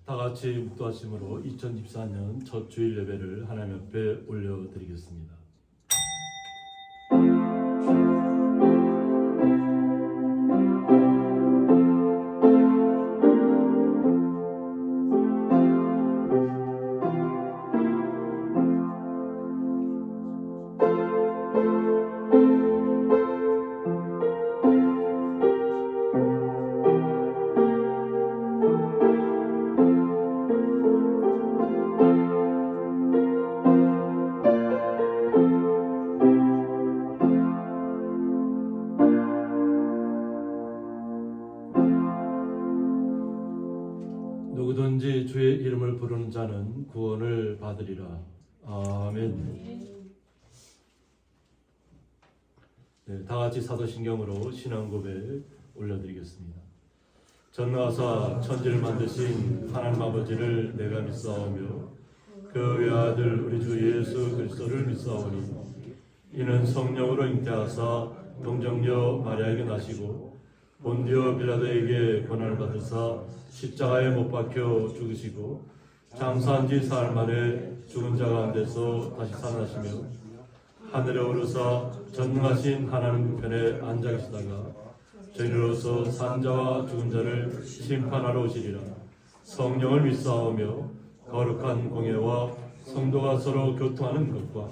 다 같이 묵도하심으로 2024년 첫 주일 예배를 하나님 앞에 올려드리겠습니다. 누구든지 주의 이름을 부르는 자는 구원을 받으리라. 아멘. 네, 다 같이 사도신경으로 신앙 고백 올려드리겠습니다. 전능하사 천지를 만드신 하나님 아버지를 내가 믿사오며 그 외아들 우리 주 예수 그리스도를 믿사오니 이는 성령으로 잉태하사 동정녀 마리아에게 나시고 본디오 빌라도에게 고난을 받으사 십자가에 못 박혀 죽으시고 장사한 지 사흘 만에 죽은 자 가운데서 다시 살아나시며 하늘에 오르사 전능하신 하나님 우편에 앉아 계시다가 저희로서 산 자와 죽은 자를 심판하러 오시리라. 성령을 믿사오며 거룩한 공예와 성도가 서로 교통하는 것과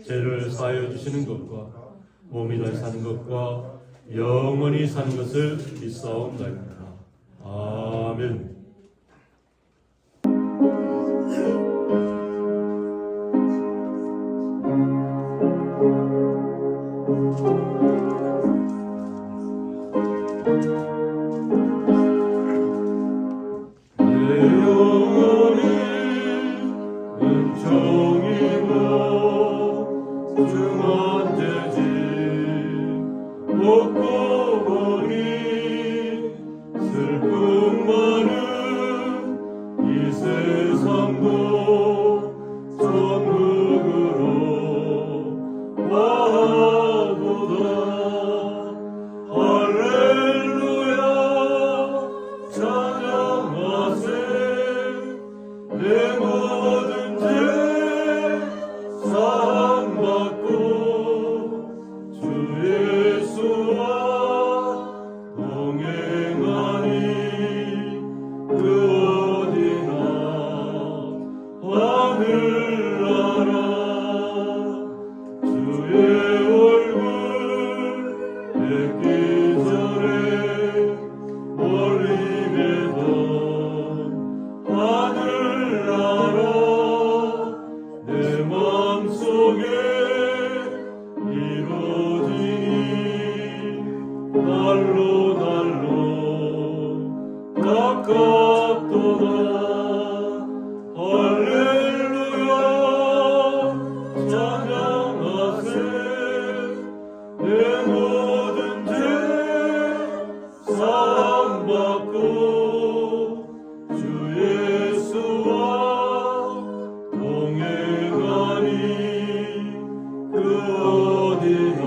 죄를 사하여 주시는 것과 몸이 다시 사는 것과 영원히 사는 것을 믿사옵나이다. 아멘. 내 영혼이 은총이고 중원되지 먹고 보니 슬픔 많은 이 세상도 천국으로 와도다. 할렐루야 찬양하세. 내 모든 죄 사함받고 주 예수와 동행하니 그 어디나 하늘나라. 주의 얼굴 뵙기 전에 멀리 뵈던 하늘나라 내 맘속에 이루어지니 날로 날로 가깝도다. 할렐루야 찬양하세. 내 모든 죄 사함받고 주 예수와 동행하니 그 어디나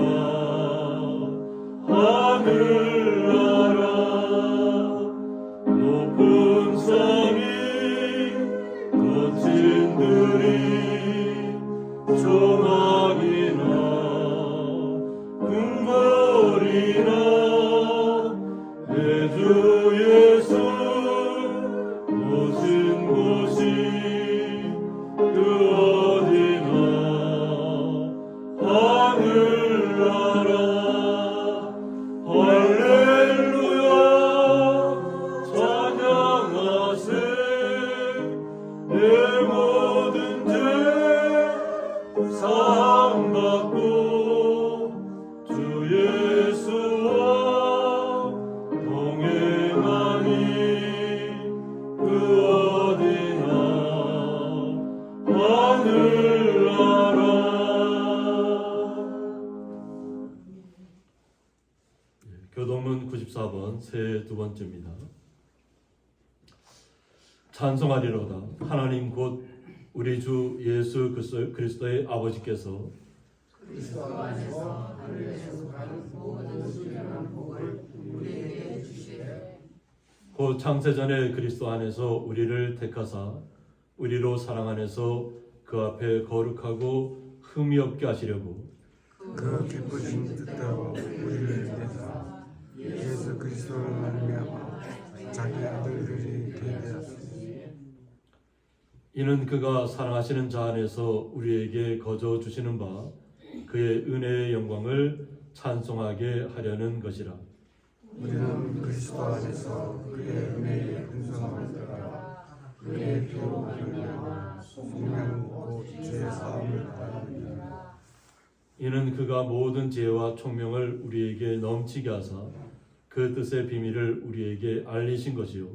하늘나라. 높은 산이 거친 들이 조막이나 궁궐이나 내 주 예수 오신 곳이 그 어디나 하늘나라. 할렐루야 찬양하세. 내 모든 죄 사함받고 주 예수와 동행하니 그 어디나 하늘나라. 교동문 94번 새 두 번째입니다. 찬송하리로다. 하나님 곧 우리 주 예수 그리스도의 아버지께서 그리스도 안에서 하늘에 속한 모든 순전한 복을 곧 창세전에 그리스도 안에서 우리를 택하사 우리로 사랑 안에서 그 앞에 거룩하고 흠이 없게 하시려고 그 기쁘신 뜻대로 우리를 위해서 예수 그리스도를 말미암아 자기 아들들이 되게 하셨으니 이는 그가 사랑하시는 자 안에서 우리에게 거저 주시는 바 그의 은혜의 영광을 찬송하게 하려는 것이라. 우리는 그리스도 안에서 그의 은혜의 풍성함을 따라 그의 피로 말미암아 생명 곧 죄 사함을 받았느니라. 이는 그가 모든 지혜와 총명을 우리에게 넘치게 하사 그 뜻의 비밀을 우리에게 알리신 것이요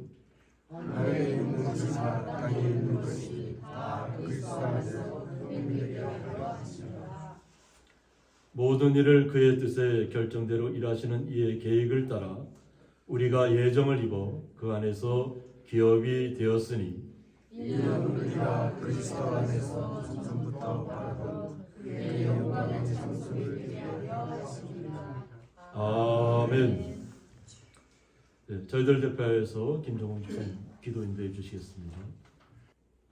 하늘에 있는 것이나 땅에 있는 것이 다 그리스도 안에서 은혜되게 하려 하시니라. 모든 일을 그의 뜻의 결정대로 일하시는 이의 계획을 따라 우리가 예정을 입어 그 안에서 기업이 되었으니 이는 우리가 그리스도 안에서 전부터 바라던 그의 영광의 상승을 되게 하려 하십니다. 아멘. 네, 저희들 대표해서 김정훈 집사님 기도 인도해 주시겠습니다.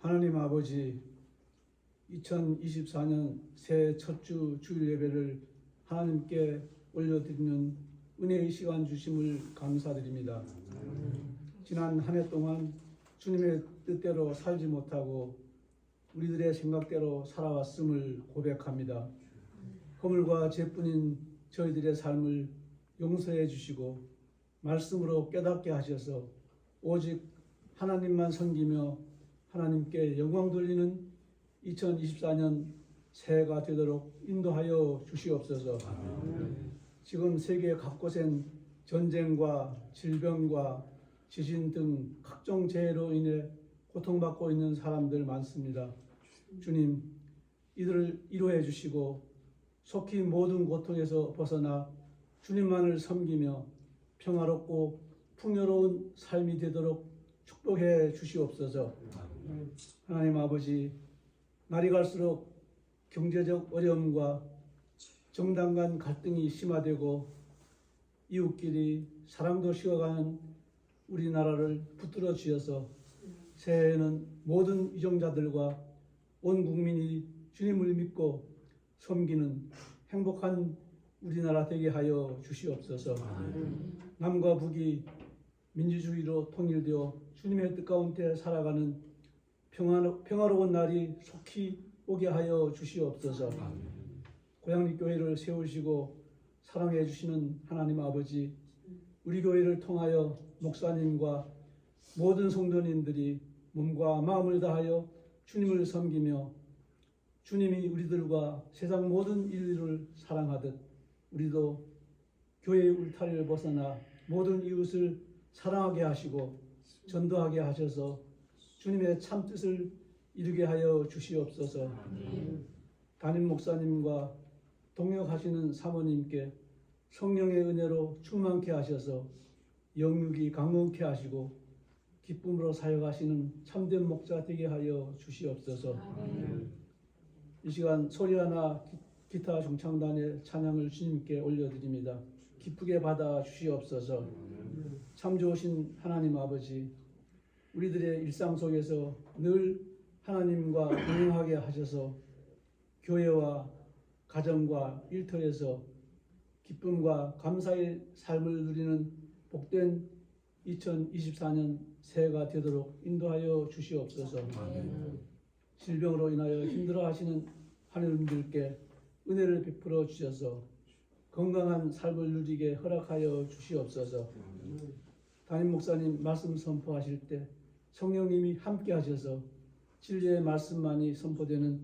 하나님 아버지, 2024년 새해 첫 주 주일 예배를 하나님께 올려드리는 은혜의 시간 주심을 감사드립니다. 지난 한 해 동안 주님의 뜻대로 살지 못하고 우리들의 생각대로 살아왔음을 고백합니다. 허물과 죄뿐인 저희들의 삶을 용서해 주시고 말씀으로 깨닫게 하셔서 오직 하나님만 섬기며 하나님께 영광 돌리는 2024년 새해가 되도록 인도하여 주시옵소서. 지금 세계 각곳엔 전쟁과 질병과 지진 등 각종 재해로 인해 고통받고 있는 사람들 많습니다. 주님, 이들을 위로해 주시고 속히 모든 고통에서 벗어나 주님만을 섬기며 평화롭고 풍요로운 삶이 되도록 축복해 주시옵소서. 하나님 아버지, 날이 갈수록 경제적 어려움과 정당 간 갈등이 심화되고 이웃끼리 사랑도 식어가는 우리나라를 붙들어 주셔서 새해에는 모든 이정자들과 온 국민이 주님을 믿고 섬기는 행복한 우리나라 되게 하여 주시옵소서. 남과 북이 민주주의로 통일되어 주님의 뜻 가운데 살아가는 평화로운 날이 속히 오게 하여 주시옵소서. 고양리 교회를 세우시고 사랑해 주시는 하나님 아버지, 우리 교회를 통하여 목사님과 모든 성도님들이 몸과 마음을 다하여 주님을 섬기며 주님이 우리들과 세상 모든 인류를 사랑하듯 우리도 교회의 울타리를 벗어나 모든 이웃을 사랑하게 하시고 전도하게 하셔서 주님의 참 뜻을 이루게 하여 주시옵소서. 담임 목사님과 동역하시는 사모님께 성령의 은혜로 충만케 하셔서 영육이 강건케 하시고 기쁨으로 사역하시는 참된 목자 되게 하여 주시옵소서. 이 시간 소리하나 기타 중창단의 찬양을 주님께 올려드립니다. 기쁘게 받아 주시옵소서. 참 좋으신 하나님 아버지, 우리들의 일상 속에서 늘 하나님과 동행하게 하셔서 교회와 가정과 일터에서 기쁨과 감사의 삶을 누리는 복된 2024년 새해가 되도록 인도하여 주시옵소서. 질병으로 인하여 힘들어하시는 하나님들께 은혜를 베풀어 주셔서 건강한 삶을 누리게 허락하여 주시옵소서. 담임 목사님 말씀 선포하실 때 성령님이 함께 하셔서 진리의 말씀만이 선포되는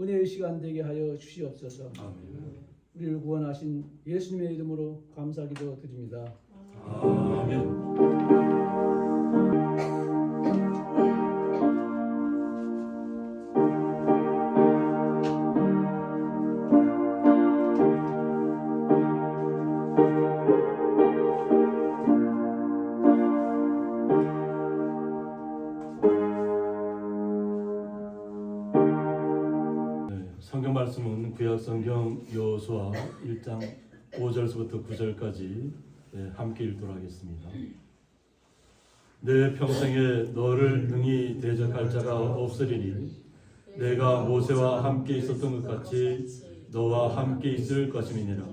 은혜의 시간 되게 하여 주시옵소서. 우리를 구원하신 예수님의 이름으로 감사기도 드립니다. 아멘. 성경 말씀은 구약성경 여호수아 1장 5절부터 9절까지 함께 읽도록 하겠습니다. 내 평생에 너를 능히 대적할 자가 없으리니 내가 모세와 함께 있었던 것 같이 너와 함께 있을 것임이니라.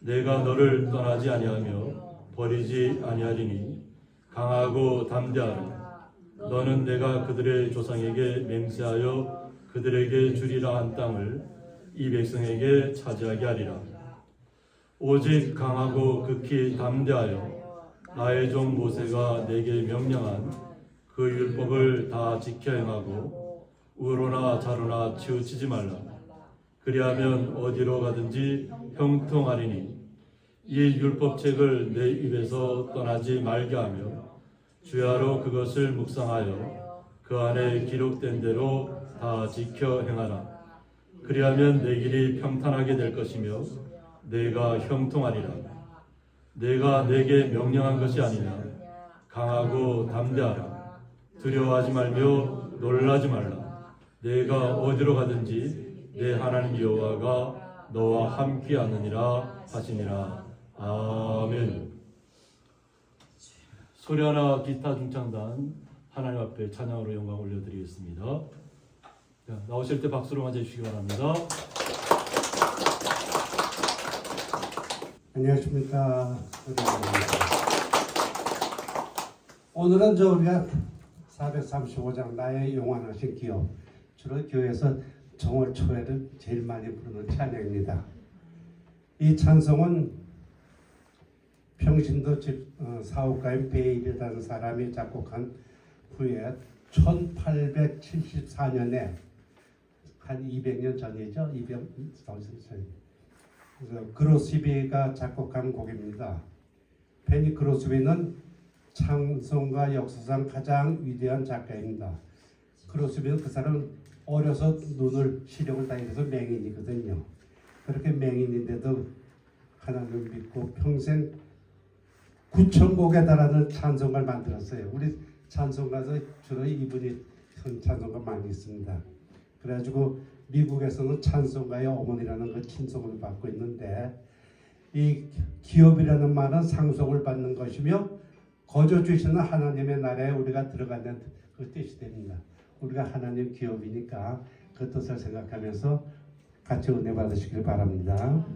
내가 너를 떠나지 아니하며 버리지 아니하리니 강하고 담대하라. 너는 내가 그들의 조상에게 맹세하여 그들에게 주리라 한 땅을 이 백성에게 차지하게 하리라. 오직 강하고 극히 담대하여 나의 종 모세가 내게 명령한 그 율법을 다 지켜 행하고 우로나 좌로나 치우치지 말라. 그리하면 어디로 가든지 형통하리니 이 율법책을 내 입에서 떠나지 말게 하며 주야로 그것을 묵상하여 그 안에 기록된 대로 다 지켜 행하라. 그리하면 내 길이 평탄하게 될 것이며 내가 형통하리라. 내가 내게 명령한 것이 아니냐. 강하고 담대하라. 두려워하지 말며 놀라지 말라. 내가 어디로 가든지 내 하나님 여호와가 너와 함께 하느니라 하시니라. 아멘. 소리하나 기타 중창단 하나님 앞에 찬양으로 영광 올려드리겠습니다. 자, 나오실 때 박수로 맞아주시기 바랍니다. 안녕하십니까. 오늘은 우리가 435장 나의 영원하신 기업, 주로 교회에서 정월 초에를 제일 많이 부르는 찬양입니다. 이 찬송은 평신도 사업가인 베일이라는 사람이 작곡한 후에 1874년에 한 200년 전이죠. 200년 전. 그로스비가 작곡한 곡입니다. 베니 그로스비는 찬송가 역사상 가장 위대한 작가입니다. 그로스비는 그 사람 어려서 눈을 시력을 다해서 맹인이거든요. 그렇게 맹인인데도 하나님을 믿고 평생 9,000곡에 달하는 찬송가를 만들었어요. 우리 찬송가에서 주로 이분이 찬송가 많이 있습니다. 그래가지고 미국에서는 찬송가의 어머니라는 그 칭송을 받고 있는데, 이 기업이라는 말은 상속을 받는 것이며 거저 주시는 하나님의 나라에 우리가 들어가는 그 뜻이 됩니다. 우리가 하나님 기업이니까 그 뜻을 생각하면서 같이 은혜 받으시길 바랍니다.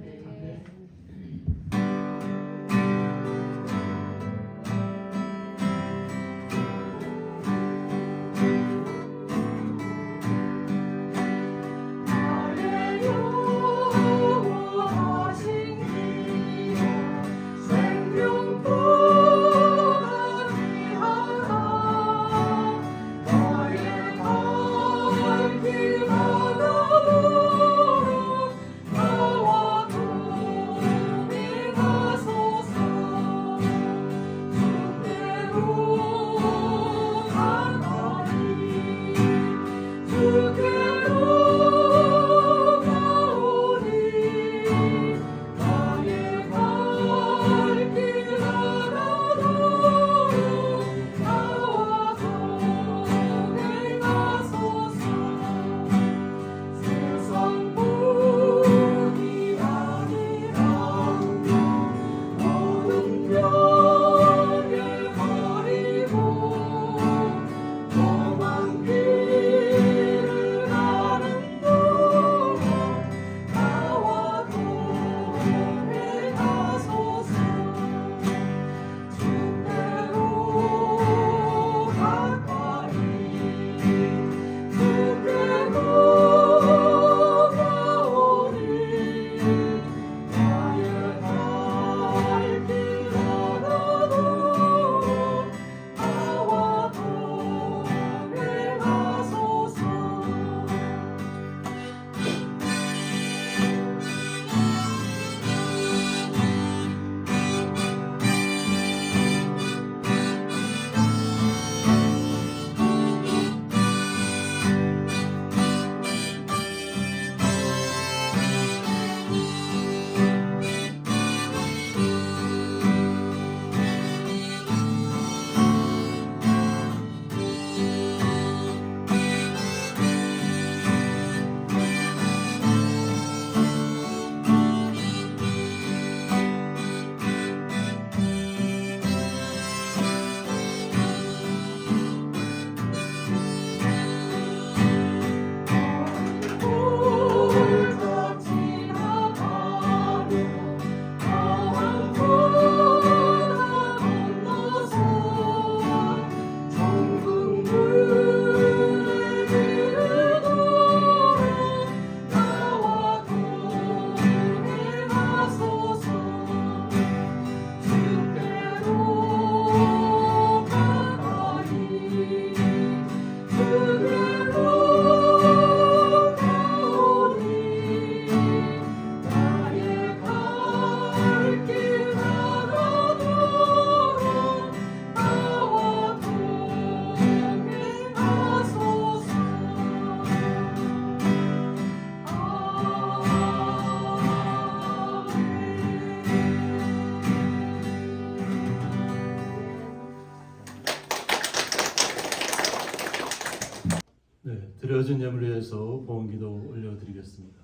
드려진 예물을 위해서 봉기도 올려드리겠습니다.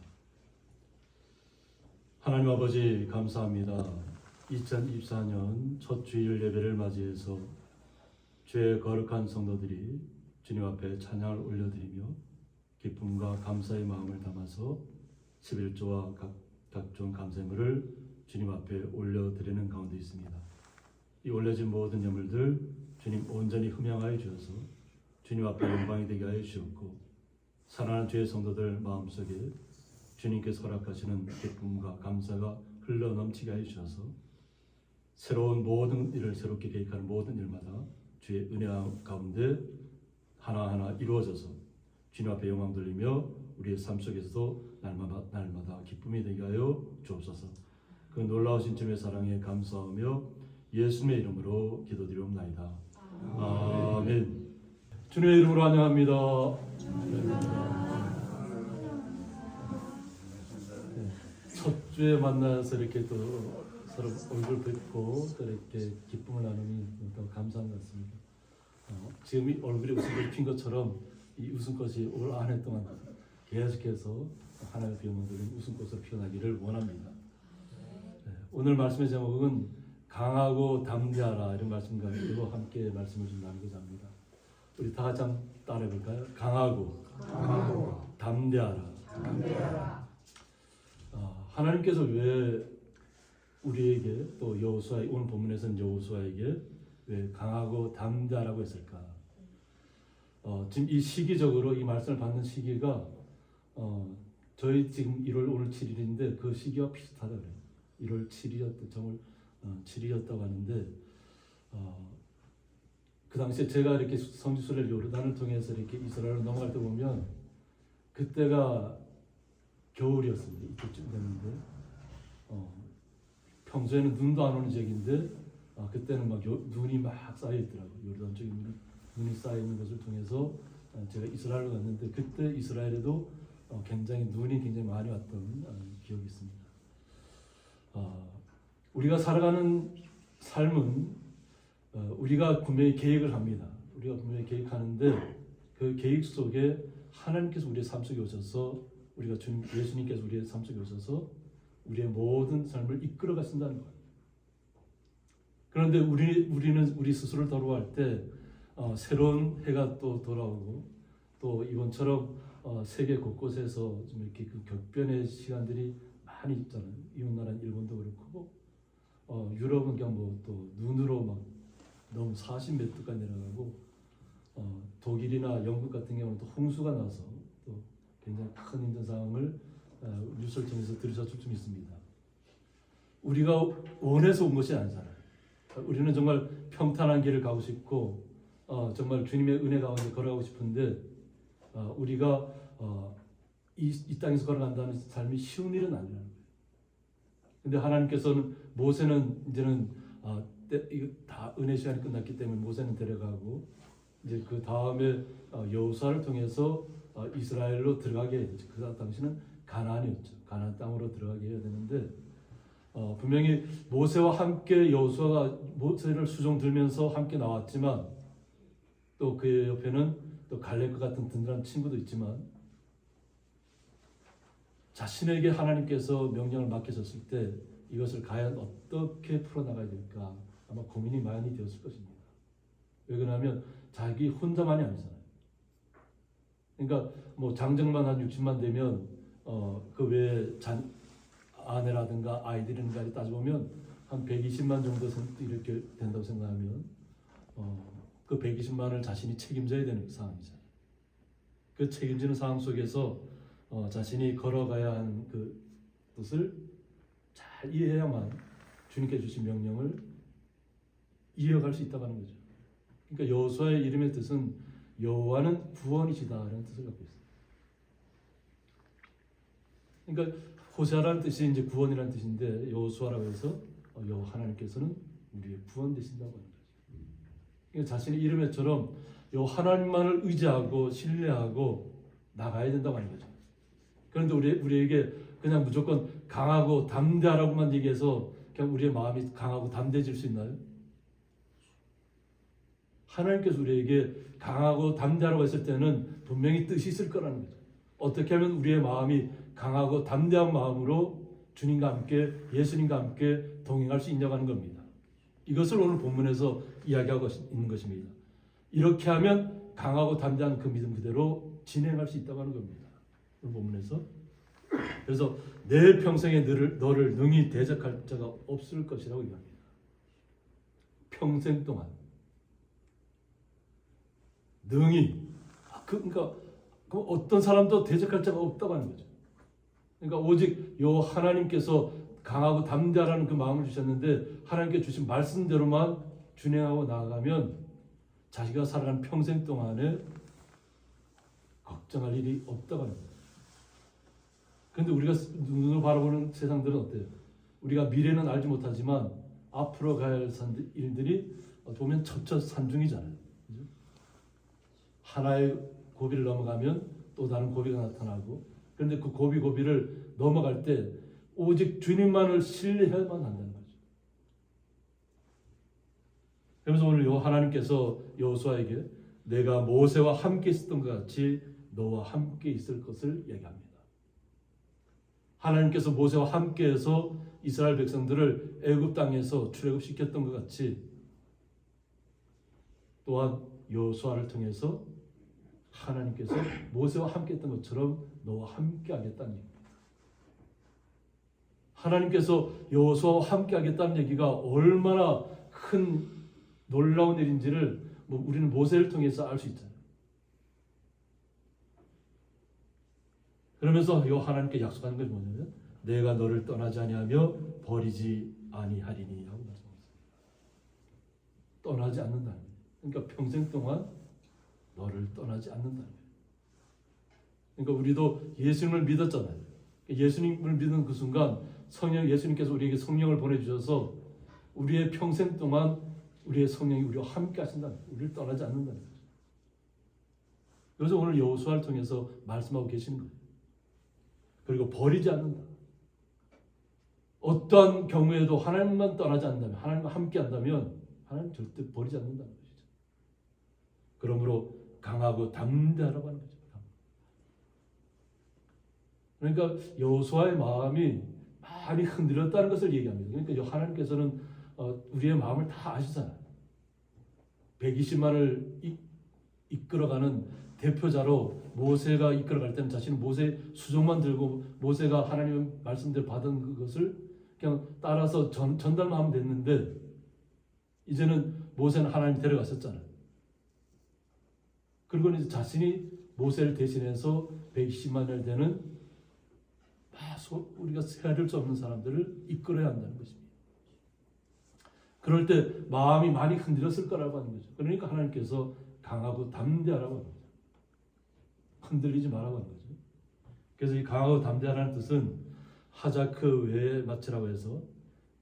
하나님 아버지 감사합니다. 2024년 첫 주일 예배를 맞이해서 주의 거룩한 성도들이 주님 앞에 찬양을 올려드리며 기쁨과 감사의 마음을 담아서 11조와 각종 감사물을 주님 앞에 올려드리는 가운데 있습니다. 이 올려진 모든 예물들 주님 온전히 흠양하여 주셔서 주님 앞에 영광이 되게 하여 주셨고, 사랑하는 주의 성도들 마음속에 주님께서 허락하시는 기쁨과 감사가 흘러 넘치게 하여 주셔서 새로운 모든 일을 새롭게 계획하는 모든 일마다 주의 은혜 가운데 하나하나 이루어져서 주님 앞에 영광 돌리며 우리의 삶 속에서도 날마다 기쁨이 되게 하여 주옵소서. 그 놀라우신 주님의 사랑에 감사하며 예수님의 이름으로 기도드리옵나이다. 아멘. 주님의 이름으로 환영합니다. 첫 주에 만나서 이렇게 또 서로 얼굴 뵙고 또 이렇게 기쁨을 나누니 더 감사한 것 같습니다. 지금 이 얼굴에 웃음꽃이 핀 것처럼 이 웃음꽃이 올 한 해 동안 계속해서 하나님의 영광들은 웃음꽃으로 피어나기를 원합니다. 오늘 말씀의 제목은 강하고 담대하라 이런 말씀 가지고 함께 말씀을 좀 나누고자 합니다. 우리 다 같이 한번 따라해 볼까요? 강하고 담대하라. 하나님께서 왜 우리에게 또 여호수아 오늘 본문에서는 여호수아에게 왜 강하고 담대하라고 했을까? 지금 이 시기적으로 이 말씀을 받는 시기가 저희 지금 1월 오늘 7일인데 그 시기와 비슷하다 그래요. 1월 7일이었다 정월 7일이었다고 하는데 그 당시에 제가 이렇게 성지순례 요르단을 통해서 이렇게 이스라엘로 넘어갈 때 보면 그때가 겨울이었습니다. 이때쯤 됐는데 평소에는 눈도 안 오는 지역인데 그때는 막 눈이 막 쌓여 있더라고요. 요르단 쪽에 눈이 쌓여 있는 것을 통해서 제가 이스라엘로 갔는데 그때 이스라엘에도 눈이 굉장히 많이 왔던 기억이 있습니다. 우리가 살아가는 삶은 우리가 분명히 계획을 합니다. 우리가 분명히 계획하는데 그 계획 속에 하나님께서 우리의 삶 속에 오셔서 예수님께서 우리의 삶 속에 오셔서 우리의 모든 삶을 이끌어 가신다는 거예요. 그런데 우리는 우리 스스로를 돌아갈 때 새로운 해가 또 돌아오고 또 이번처럼 세계 곳곳에서 좀 이렇게 그 격변의 시간들이 많이 있잖아요. 이웃나라는 일본도 그렇고 유럽은 그냥 뭐 또 눈으로 막 너무 40몇 도까지 내려가고 독일이나 영국 같은 경우는 또 홍수가 나서 또 굉장히 큰 힘든 상황을 뉴스를 통해서 들으셨을 좀 있습니다. 우리가 원해서 온 것이 아니잖아요. 우리는 정말 평탄한 길을 가고 싶고 정말 주님의 은혜 가운데 걸어가고 싶은데 우리가 이 땅에서 걸어간다는 삶이 쉬운 일은 아니라는 거예요. 근데 하나님께서는 모세는 이제는 이거 다 은혜 시간이 끝났기 때문에 모세는 데려가고 이제 그 다음에 여호수아를 통해서 이스라엘로 들어가게 해야 되죠. 그 당시는 가나안이었죠. 가나안 땅으로 들어가게 해야 되는데 분명히 모세와 함께 여호수아가 모세를 수종 들면서 함께 나왔지만 또 그 옆에는 또 갈렙과 같은 든든한 친구도 있지만 자신에게 하나님께서 명령을 맡기셨을 때 이것을 과연 어떻게 풀어나가야 될까 아마 고민이 많이 되었을 것입니다. 왜 그러냐면 자기 혼자만이 아니잖아요. 그러니까 뭐 장정만 한 60만 되면 그 외에 아내라든가 아이들인가 따져보면 한 120만 정도 이렇게 된다고 생각하면 그 120만을 자신이 책임져야 되는 상황이잖아요. 그 책임지는 상황 속에서 자신이 걸어가야 하는 그 뜻을 잘 이해해야만 주님께 주신 명령을 이어갈 수 있다고 하는 거죠. 그러니까 여호수아의 이름의 뜻은 여호와는 구원이시다라는 뜻을 갖고 있어요. 그러니까 호세아라는 뜻이 이제 구원이라는 뜻인데 여호수아라고 해서 여호와 하나님께서는 우리의 구원 되신다고 하는 거죠. 그러니까 자신의 이름에처럼 여호와 하나님만을 의지하고 신뢰하고 나가야 된다고 하는 거죠. 그런데 우리에게 그냥 무조건 강하고 담대하라고만 얘기해서 그냥 우리의 마음이 강하고 담대해질 수 있나요? 하나님께서 우리에게 강하고 담대하라고 했을 때는 분명히 뜻이 있을 거라는 거죠. 어떻게 하면 우리의 마음이 강하고 담대한 마음으로 주님과 함께 예수님과 함께 동행할 수 있냐고 하는 겁니다. 이것을 오늘 본문에서 이야기하고 있는 것입니다. 이렇게 하면 강하고 담대한 그 믿음 그대로 진행할 수 있다고 하는 겁니다. 오늘 본문에서. 그래서 내 평생에 너를 능히 대적할 자가 없을 것이라고 이야기합니다. 평생 동안 능히 그러니까 어떤 사람도 대적할 자가 없다고 하는 거죠. 그러니까 오직 요 하나님께서 강하고 담대하라는 그 마음을 주셨는데 하나님께 주신 말씀대로만 준행하고 나아가면 자기가 살아가는 평생 동안에 걱정할 일이 없다고 하는 거예요. 그런데 우리가 눈으로 바라보는 세상들은 어때요? 우리가 미래는 알지 못하지만 앞으로 가야 할 일들이 보면 첩첩산중이잖아요. 그죠? 하나의 고비를 넘어가면 또 다른 고비가 나타나고, 그런데 그 고비를 넘어갈 때 오직 주님만을 신뢰해야만 한다는 거죠. 그래서 오늘 요 하나님께서 여호수아에게 내가 모세와 함께 있었던 것 같이 너와 함께 있을 것을 얘기합니다. 하나님께서 모세와 함께해서 이스라엘 백성들을 애굽 땅에서 출애굽시켰던 것 같이 또한 여호수아를 통해서 하나님께서 모세와 함께했던 것처럼 너와 함께하겠다는 얘기입니다. 하나님께서 여호수아와 함께하겠다는 얘기가 얼마나 큰 놀라운 일인지를 우리는 모세를 통해서 알 수 있잖아요. 그러면서 이 하나님께 약속하는 것이 뭐냐면 내가 너를 떠나지 아니하며 버리지 아니하리니 하고 말씀하셨습니다. 떠나지 않는다는 거예요. 그러니까 평생 동안 너를 떠나지 않는다는 거예요. 그러니까 우리도 예수님을 믿었잖아요. 예수님을 믿는 그 순간 예수님께서 우리에게 성령을 보내주셔서 우리의 평생 동안 우리의 성령이 우리와 함께 하신다는 거예요. 우리를 떠나지 않는다는 거죠. 그래서 오늘 여호수아를 통해서 말씀하고 계시는 거예요. 그리고 버리지 않는다. 어떠한 경우에도 하나님만 떠나지 않는다면, 하나님과 함께 한다면 하나님 절대 버리지 않는다는 것이죠. 그러므로 강하고 담대하라고 하는 거죠. 그러니까 여호수아의 마음이 많이 흔들렸다는 것을 얘기합니다. 그러니까 하나님께서는 우리의 마음을 다 아시잖아요. 120만을 이끌어가는 대표자로 모세가 이끌어갈 때는 자신은 모세 수종만 들고 모세가 하나님의 말씀대로 받은 그것을 그냥 따라서 전달만 하면 됐는데 이제는 모세는 하나님 데려갔었잖아요. 그리고 이제 자신이 모세를 대신해서 120만을 되는 우리가 헤아릴 수 없는 사람들을 이끌어야 한다는 것입니다. 그럴 때 마음이 많이 흔들렸을 거라고 하는 거죠. 그러니까 하나님께서 강하고 담대하라고 하는 거죠. 흔들리지 말라고 하는 거죠. 그래서 이 강하고 담대하라는 뜻은 하자크 외에 마치라고 해서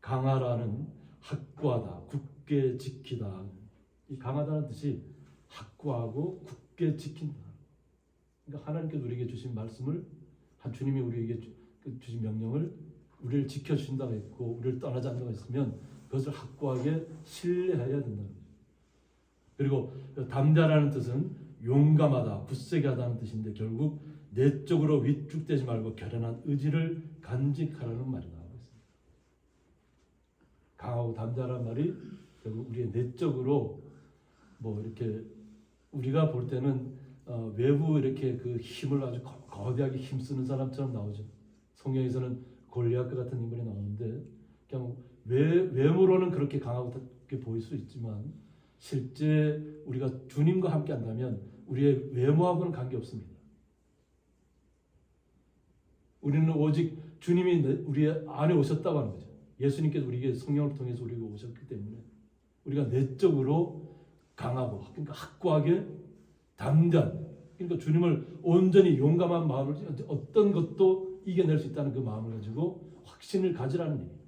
강하라는 확고하다, 굳게 지키다. 이 강하다는 뜻이 확고하고 굳게 지킨다. 그러니까 하나님께서 우리에게 주신 말씀을 주님이 우리에게 주신 명령을 우리를 지켜주신다고 했고 우리를 떠나지 않는다고 했으면 그것을 확고하게 신뢰해야 된다는 거죠. 그리고 담대하라는 뜻은 용감하다, 굳세게 하다는 뜻인데 결국 내적으로 위축되지 말고 결연한 의지를 간직하라는 말이 나오고 있습니다. 강하고 담대하라는 말이 결국 우리의 내적으로 이렇게 우리가 볼 때는 외부 이렇게 그 힘을 아주 거대하게 힘쓰는 사람처럼 나오죠. 성경에서는 골리앗과 같은 인물이 나오는데 그냥 외모로는 그렇게 강하고 그렇게 보일 수 있지만 실제 우리가 주님과 함께 한다면 우리의 외모하고는 관계없습니다. 우리는 오직 주님이 우리 안에 오셨다고 하는 거죠. 예수님께서 우리에게 성령을 통해서 우리에게 오셨기 때문에 우리가 내적으로 강하고 그러니까 확고하게 담대한 그러니까 주님을 온전히 용감한 마음을 어떤 것도 이겨낼 수 있다는 그 마음을 가지고 확신을 가지라는 얘기예요.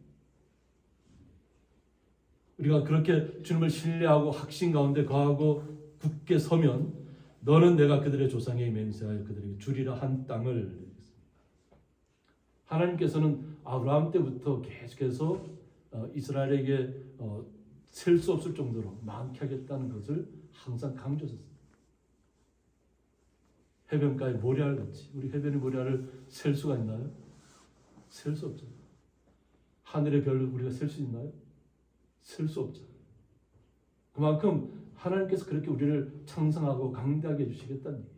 우리가 그렇게 주님을 신뢰하고 확신 가운데 거하고 굳게 서면 너는 내가 그들의 조상에게 맹세하여 그들에게 주리라 한 땅을 드리겠습니다. 하나님께서는 아브라함 때부터 계속해서 이스라엘에게 셀 수 없을 정도로 많게 하겠다는 것을 항상 강조했습니다. 해변가의 모래알 같이 우리 해변의 모래알을 셀 수가 있나요? 셀 수 없죠. 하늘의 별을 우리가 셀 수 있나요? 셀 수 없죠. 그만큼 하나님께서 그렇게 우리를 창성하고 강대하게 해주시겠다는 얘기예요.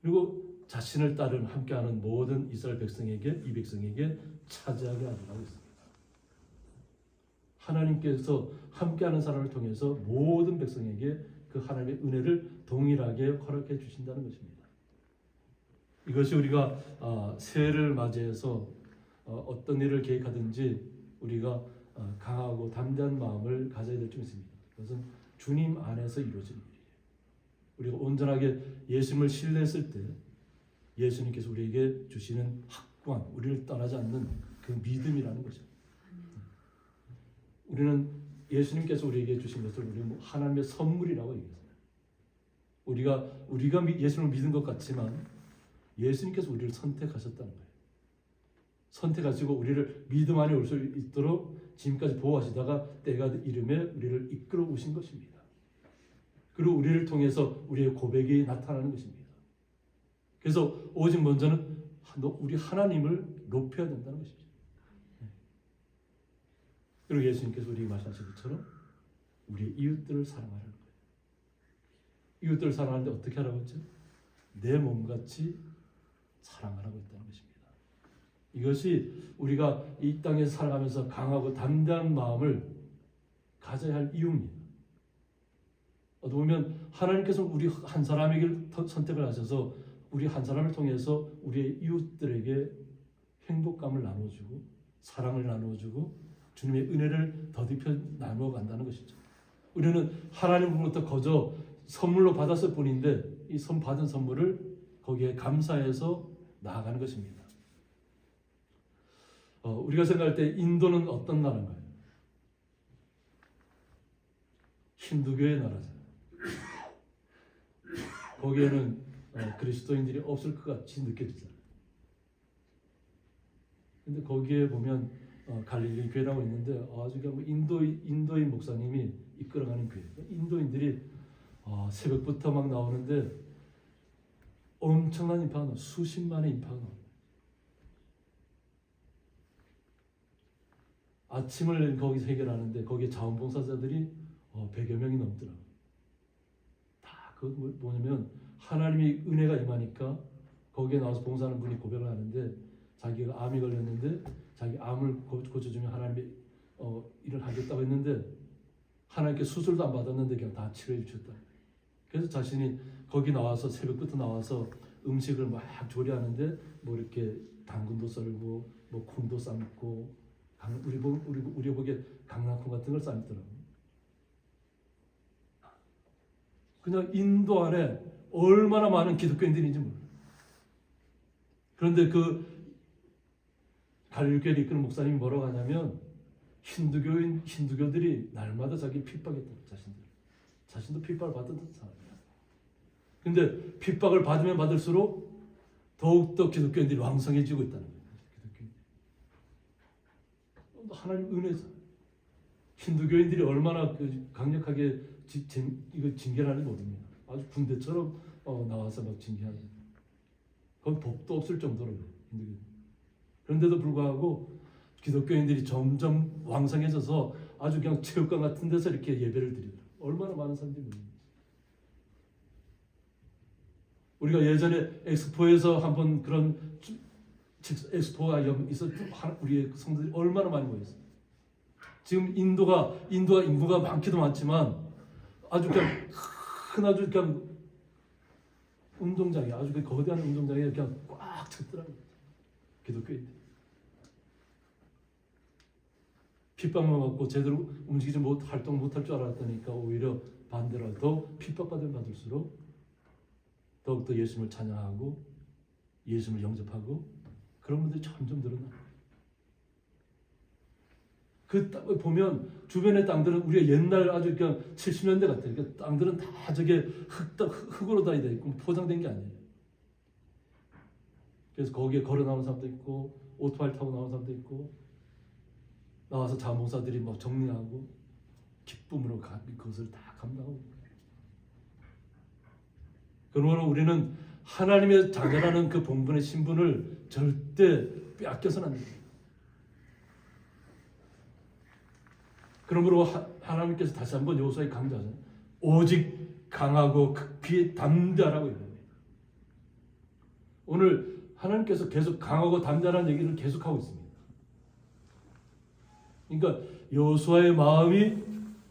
그리고 자신을 따르는 함께하는 모든 이스라엘 백성에게 이 백성에게 차지하게 하라고 했습니다. 하나님께서 함께하는 사람을 통해서 모든 백성에게 그 하나님의 은혜를 동일하게 허락해 주신다는 것입니다. 이것이 우리가 새해를 맞이해서 어떤 일을 계획하든지 우리가 강하고 담대한 마음을 가져야 될 점 있습니다. 그것은 주님 안에서 이루어지는 일이에요. 우리가 온전하게 예수님을 신뢰했을 때 예수님께서 우리에게 주시는 확고한 우리를 떠나지 않는 그 믿음이라는 거죠. 우리는 예수님께서 우리에게 주신 것을 우리는 하나님의 선물이라고 얘기했어요. 우리가 예수님을 믿은 것 같지만 예수님께서 우리를 선택하셨다는 거예요. 선택하시고 우리를 믿음 안에 올 수 있도록 지금까지 보호하시다가 때가 이름에 우리를 이끌어 오신 것입니다. 그리고 우리를 통해서 우리의 고백이 나타나는 것입니다. 그래서 오직 먼저는 우리 하나님을 높여야 된다는 것이죠. 그리고 예수님께서 우리에게 말씀하신 것처럼 우리의 이웃들을 사랑하라는 거예요. 이웃들을 사랑하는데 어떻게 하라고 했죠? 내 몸같이 사랑하라고 했다는 것입니다. 이것이 우리가 이 땅에서 살아가면서 강하고 담대한 마음을 가져야 할 이유입니다. 어떻게 보면 하나님께서 우리 한 사람에게 선택을 하셔서 우리 한 사람을 통해서 우리의 이웃들에게 행복감을 나눠주고 사랑을 나눠주고 주님의 은혜를 더딥혀 나누어 간다는 것이죠. 우리는 하나님으로부터 거저 선물로 받았을 뿐인데 이 받은 선물을 거기에 감사해서 나아가는 것입니다. 우리가 생각할 때 인도는 어떤 나라인가요? 힌두교의 나라잖아요. 거기에는 그리스도인들이 없을 것 같이 느껴지잖아요. 근데 거기에 보면 갈릴리 교회라고 있는데 아주 그냥 인도인 목사님이 이끌어가는 교회. 인도인들이 새벽부터 막 나오는데 엄청난 인파가 나와요. 수십만의 인파가 나와요. 아침을 거기서 해결하는데 거기에 자원봉사자들이 100여 명이 넘더라고요. 다 그 뭐냐면 하나님의 은혜가 임하니까 거기에 나와서 봉사하는 분이 고백을 하는데 자기가 암이 걸렸는데 자기 암을 고쳐주면 하나님의 일을 하겠다고 했는데 하나님께 수술도 안 받았는데 그냥 다 치료해 주셨다. 그래서 자신이 거기 나와서 새벽부터 나와서 음식을 막 조리하는데 뭐 이렇게 당근도 썰고 뭐 콩도 삶고 우리 보기에 강낭콩 같은 걸 삶더라고요. 그냥 인도 안에 얼마나 많은 기독교인들인지 몰라요. 그런데 그 갈릴교회를 이끄는 목사님이 뭐라고 하냐면 힌두교들이 날마다 자기 핍박했다고 자신도 핍박을 받던 사람이야. 근데 핍박을 받으면 받을수록 더욱더 기독교인들이 왕성해지고 있다는 거예요. 하나님 은혜죠. 힌두교인들이 얼마나 강력하게 이거 징계를 하는지 모릅니다. 아주 군대처럼 나와서 막 징계하는. 그건 법도 없을 정도로 힌두교인들. 그런데도 불구하고 기독교인들이 점점 왕성해져서 아주 그냥 체육관 같은 데서 이렇게 예배를 드리더라고요. 얼마나 많은 사람들이 모입니다. 우리가 예전에 엑스포에서 한번 그런 엑스포가 있었던 우리의 성도들이 얼마나 많이 모였어요. 지금 인도가 인구가 많기도 많지만 아주 그냥 큰 아주 그냥 운동장이 아주 거대한 운동장에 그냥 꽉 찼더라고요. 기독교인들. 핍박만 받고 제대로 움직이지 활동 못할 줄 알았다니까 오히려 반대로 더 핍박받을수록 더욱더 예수님을 찬양하고 예수님을 영접하고 그런 분들이 점점 늘어나요. 그 땅을 보면 주변의 땅들은 우리가 옛날 아주 그냥 70년대 같아요. 그 땅들은 다 저게 흙으로 다 돼 있고 포장된 게 아니에요. 그래서 거기에 걸어 나오는 사람도 있고 오토바이 타고 나오는 사람도 있고 나와서 자원봉사들이 뭐 정리하고 기쁨으로 그것을 다 감당하고. 그러므로 우리는 하나님의 자녀라는 그 본분의 신분을 절대 빼앗겨서는 안 됩니다. 그러므로 하나님께서 다시 한번 여호수아에게 강조하잖아요. 오직 강하고 극히 담대하라고 얘기합니다. 오늘 하나님께서 계속 강하고 담대하라는 얘기를 계속하고 있습니다. 그러니까 여호수아의 마음이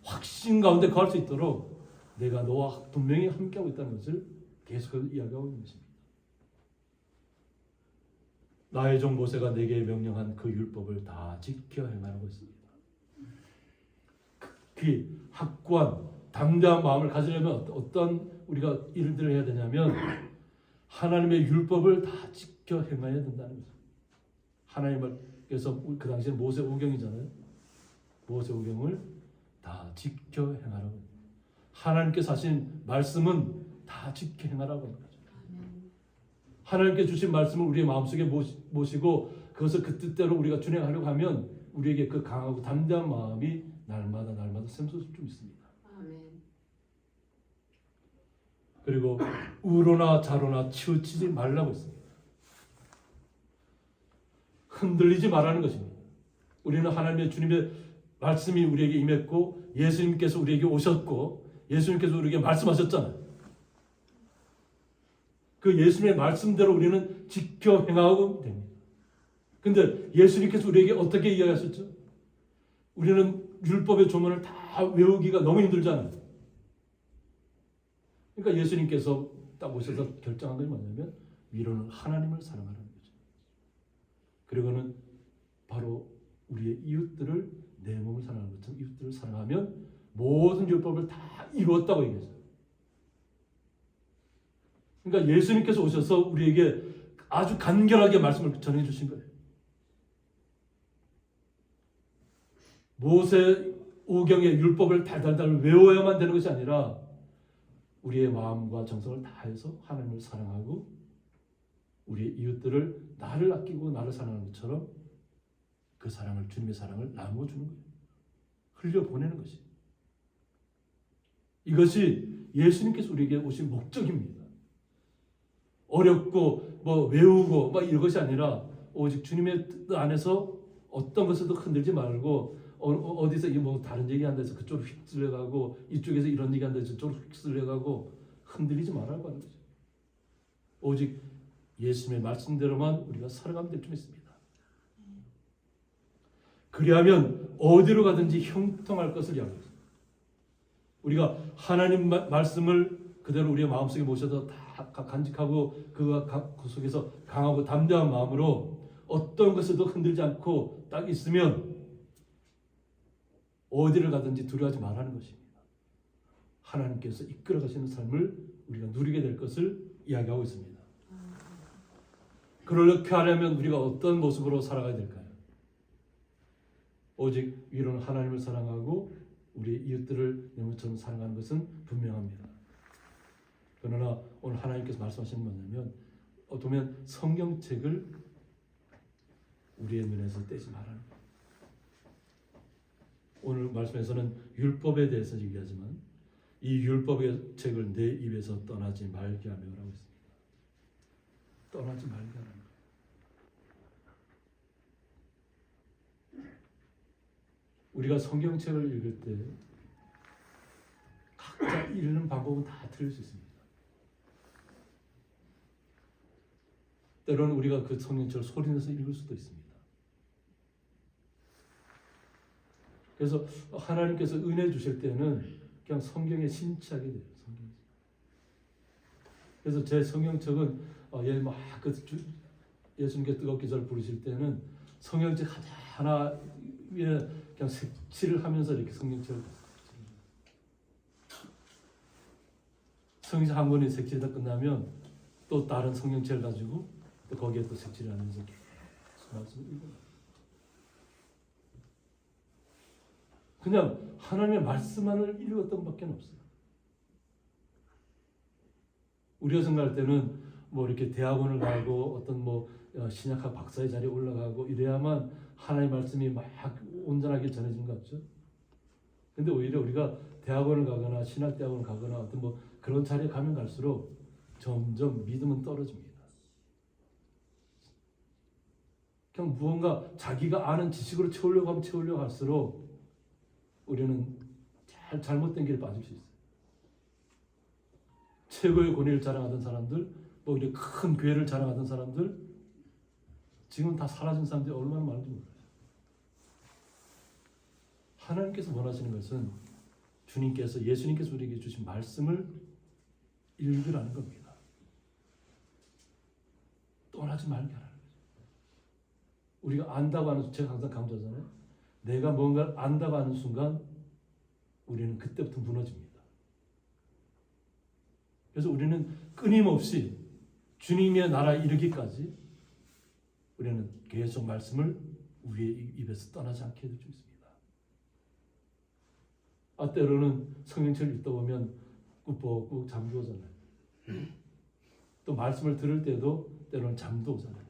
확신 가운데 거할 수 있도록 내가 너와 분명히 함께하고 있다는 것을 계속해서 이야기하고 있는 것입니다. 나의 종 모세가 내게 명령한 그 율법을 다 지켜 행하라고 했습니다. 극히 확고한 담대한 마음을 가지려면 어떤 우리가 일들을 해야 되냐면 하나님의 율법을 다 지켜 행해야 된다는 거죠. 하나님께서 그 당시에 모세오경이잖아요. 모세오경을 다 지켜 행하라고. 하나님께서 하신 말씀은 다 지켜 행하라고 하는 거죠. 하나님께 주신 말씀을 우리의 마음속에 모시고 그것을 그 뜻대로 우리가 준행하려고 하면 우리에게 그 강하고 담대한 마음이 날마다 샘솟을 수 있습니다. 그리고 우로나 좌로나 치우치지 말라고 했습니다. 흔들리지 말라는 것입니다. 우리는 하나님의 주님의 말씀이 우리에게 임했고 예수님께서 우리에게 오셨고 예수님께서 우리에게 말씀하셨잖아요. 그 예수님의 말씀대로 우리는 지켜 행하고 됩니다. 근데 예수님께서 우리에게 어떻게 이야기하셨죠? 우리는 율법의 조문을 다 외우기가 너무 힘들잖아요. 그러니까 예수님께서 딱 오셔서 결정한 것이 뭐냐면 위로는 하나님을 사랑하라는 거죠. 그리고는 바로 우리의 이웃들을 내 몸을 사랑하는 것처럼 이웃들을 사랑하면 모든 율법을 다 이루었다고 얘기했어요. 그러니까 예수님께서 오셔서 우리에게 아주 간결하게 말씀을 전해 주신 거예요. 모세 오경의 율법을 달달달 외워야만 되는 것이 아니라 우리의 마음과 정성을 다해서 하나님을 사랑하고 우리의 이웃들을 나를 아끼고 나를 사랑하는 것처럼 그 사랑을 주님의 사랑을 나누어 주는 거예요. 흘려보내는 것이. 이것이 예수님께서 우리에게 오신 목적입니다. 어렵고 뭐 외우고 막 이런 것이 아니라 오직 주님의 뜻 안에서 어떤 것에도 흔들지 말고 어디서 뭐 다른 얘기한다 해서 그쪽으로 휩쓸려가고 이쪽에서 이런 얘기한다 해서 저쪽으로 휩쓸려가고 흔들리지 말라고 하는 거죠. 오직 예수님의 말씀대로만 우리가 살아가면 될 줄 믿습니다. 그리하면 어디로 가든지 형통할 것을 이야기합니다. 우리가 하나님 말씀을 그대로 우리의 마음속에 모셔서 다 간직하고 그 속에서 강하고 담대한 마음으로 어떤 것에도 흔들지 않고 딱 있으면 어디를 가든지 두려워하지 말라는 것입니다. 하나님께서 이끌어 가시는 삶을 우리가 누리게 될 것을 이야기하고 있습니다. 그렇게 하려면 우리가 어떤 모습으로 살아가야 될까요? 오직 위로는 하나님을 사랑하고 우리 이웃들을 내 몸처럼 사랑하는 것은 분명합니다. 그러나 오늘 하나님께서 말씀하시는 건 뭐냐면 어쩌면 성경책을 우리의 눈에서 떼지 말라는 거예요. 오늘 말씀에서는 율법에 대해서 얘기하지만 이 율법의 책을 내 입에서 떠나지 말게 하며라고 했습니다. 떠나지 말게 하는 거예요. 우리가 성경책을 읽을 때 각자 읽는 방법은 다 틀릴 수 있습니다. 때로는 우리가 그 성경책을 소리내서 읽을 수도 있습니다. 그래서 하나님께서 은혜 주실 때는 그냥 성경에 심취하게 돼요. 성경에. 그래서 제 성경책은 예수님께 뜨겁게 저를 부르실 때는 성경책 하나 위에 그냥 색칠을 하면서 이렇게 성경책을 성경책 한 권이 색칠이 다 끝나면 또 다른 성경책을 가지고 또 거기에 또 색칠을 하면서 말씀을 읽어요. 그냥 하나님의 말씀만을 읽었던 것밖에 없어요. 우리가 생각할 때는 뭐 이렇게 대학원을 가고 어떤 뭐 신약학 박사의 자리에 올라가고 이래야만 하나님의 말씀이 막 온전하게 전해진 것 같죠. 근데 오히려 우리가 대학원을 가거나 신학대학원을 가거나 어떤 뭐 그런 자리에 가면 갈수록 점점 믿음은 떨어집니다. 그냥 무언가 자기가 아는 지식으로 채우려고 하면 채우려고 할수록 우리는 잘못된 길에 빠질 수 있어요. 최고의 권위를 자랑하던 사람들, 뭐 이렇게 큰 교회를 자랑하던 사람들, 지금 다 사라진 사람들이 얼마나 많은지 몰라요. 하나님께서 원하시는 것은 예수님께서 우리에게 주신 말씀을 읽으라는 겁니다. 떠나지 말게 하라는 거죠. 우리가 안다고 하는, 제가 항상 강조하잖아요. 내가 뭔가를 안다고 하는 순간 우리는 그때부터 무너집니다. 그래서 우리는 끊임없이 주님의 나라에 이르기까지 우리는 계속 말씀을 우리의 입에서 떠나지 않게 해줄 수 있습니다. 때로는 성경책을 읽다 보면 꾸벅꾸벅 잠도 오잖아요. 또 말씀을 들을 때도 때로는 잠도 오잖아요.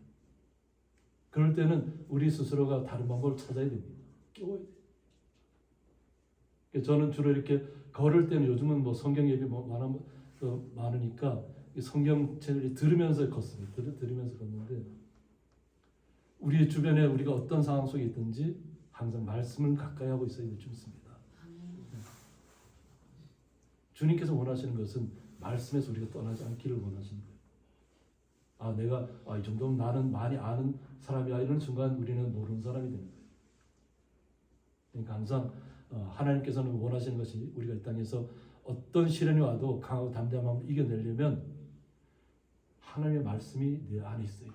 그럴 때는 우리 스스로가 다른 방법을 찾아야 됩니다. 깨워야 돼요. 저는 주로 이렇게 걸을 때는 요즘은 뭐 성경 예배 많으니까 성경책을 들으면서 걷습니다. 들으면서 걷는데 우리 주변에 우리가 어떤 상황 속에 있든지 항상 말씀을 가까이 하고 있어야 될 줄 믿습니다. 주님께서 원하시는 것은 말씀에서 우리가 떠나지 않기를 원하시는 거예요. 내가 이 정도면 나는 많이 아는 사람이야 이런 순간 우리는 모르는 사람이 되는 거예요. 그러니까 항상 하나님께서는 원하시는 것이 우리가 이 땅에서 어떤 시련이 와도 강하고 담대한 마음으로 이겨내려면 하나님의 말씀이 내 안에 있어요.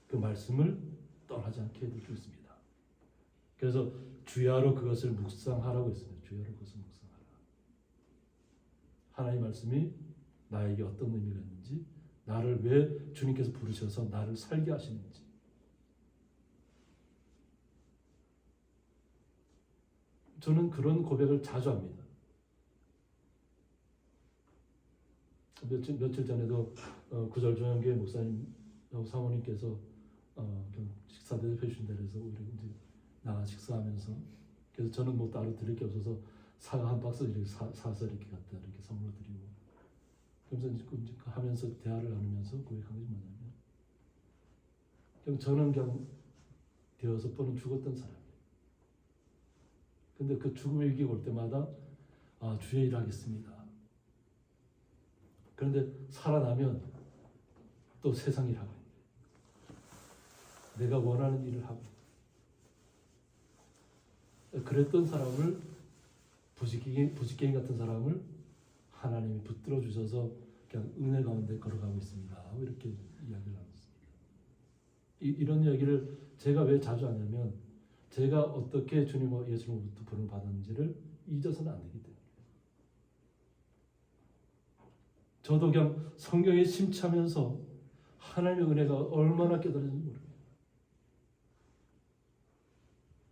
그 말씀을 떠나지 않게 해줄 수 있습니다. 그래서 주야로 그것을 묵상하라고 했습니다. 주야로 그것을 묵상하라. 하나님의 말씀이 나에게 어떤 의미가 있는지, 나를 왜 주님께서 부르셔서 나를 살게 하시는지, 저는 그런 고백을 자주 합니다. 며칠 전에도 구절조영교회 목사님 사모님께서 식사 대접해 주신 데서 우리 이제 나가 식사하면서, 그래서 저는 뭐 따로 드릴 게 없어서 사과 한 박스 이렇게 사서 이렇게 갖다 이렇게 선물 드리고, 그러면서 이제 하면서 대화를 나누면서 고백한 것이 뭐냐면, 저는 그냥 되어서 뻔은 죽었던 사람이에요. 근데 그 죽음의 위기가 올 때마다 주의 일을 하겠습니다. 그런데 살아나면 또 세상 일을 하고 있는 거예요. 내가 원하는 일을 하고 있는 거예요. 그랬던 사람을, 부지깽이 같은 사람을 하나님이 붙들어 주셔서 그냥 은혜 가운데 걸어가고 있습니다. 이렇게 이야기를 나눴습니다. 이런 이야기를 제가 왜 자주 하냐면, 제가 어떻게 주님과 예수님으로부터 부름을 받았는지를 잊어서는 안 되기 때문에. 저도 그냥 성경에 심취하면서 하나님의 은혜가 얼마나 깨달아지는지 모릅니다.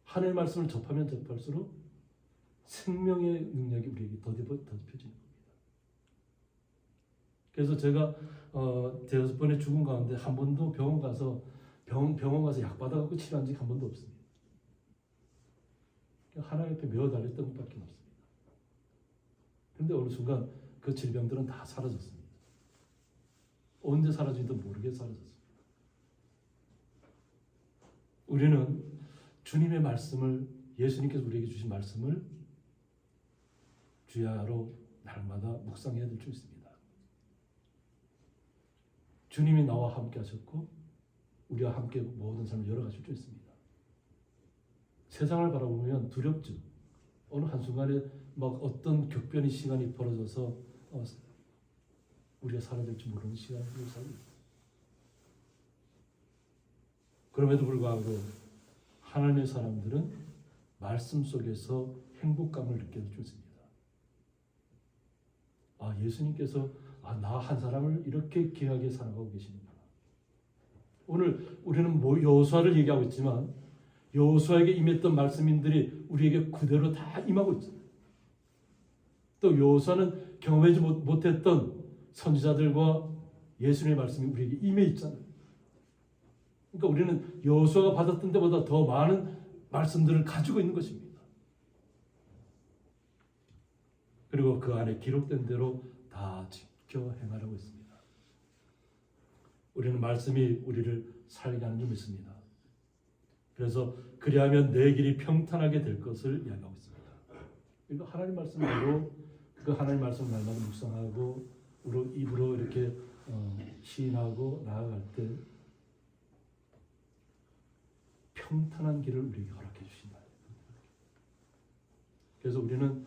하나님의 말씀을 접하면 접할수록 생명의 능력이 우리에게 더뎌지는 겁니다. 그래서 제가 대여섯 번의 죽음 가운데 한 번도 병원 가서 약 받아갖고 치료한 적이 한 번도 없습니다. 하나님 옆에 메어 달렸던 것밖에 없습니다. 그런데 어느 순간 그 질병들은 다 사라졌습니다. 언제 사라진지도 모르게 사라졌습니다. 우리는 주님의 말씀을, 예수님께서 우리에게 주신 말씀을 주야로 날마다 묵상해야 될 줄 있습니다. 주님이 나와 함께 하셨고 우리와 함께 모든 삶을 열어가실 줄 있습니다. 세상을 바라보면 두렵죠. 어느 한순간에 막 어떤 격변의 시간이 벌어져서 우리가 사라질지 모르는 시간을 살고 있습니다. 그럼에도 불구하고 하나님의 사람들은 말씀 속에서 행복감을 느낄 수 있습니다. 예수님께서 나 한 사람을 이렇게 귀하게 사랑하고 계시는구나. 오늘 우리는 여호수아를 얘기하고 있지만 여호수아에게 임했던 말씀인들이 우리에게 그대로 다 임하고 있잖아요. 또 여호수아는 경험하지 못했던 선지자들과 예수님의 말씀이 우리에게 임해 있잖아요. 그러니까 우리는 여호수아가 받았던 데보다 더 많은 말씀들을 가지고 있는 것입니다. 그리고 그 안에 기록된 대로 다 지켜 행하라고 했습니다. 우리는 말씀이 우리를 살게 하는 줄 믿습니다. 그래서 그리하면 내 길이 평탄하게 될 것을 이야기하고 있습니다. 그러니까 하나님 말씀대로 그 하나님 말씀 날마다 묵상하고 입으로 이렇게 시인하고 나아갈 때 평탄한 길을 우리에게 허락해 주신다. 그래서 우리는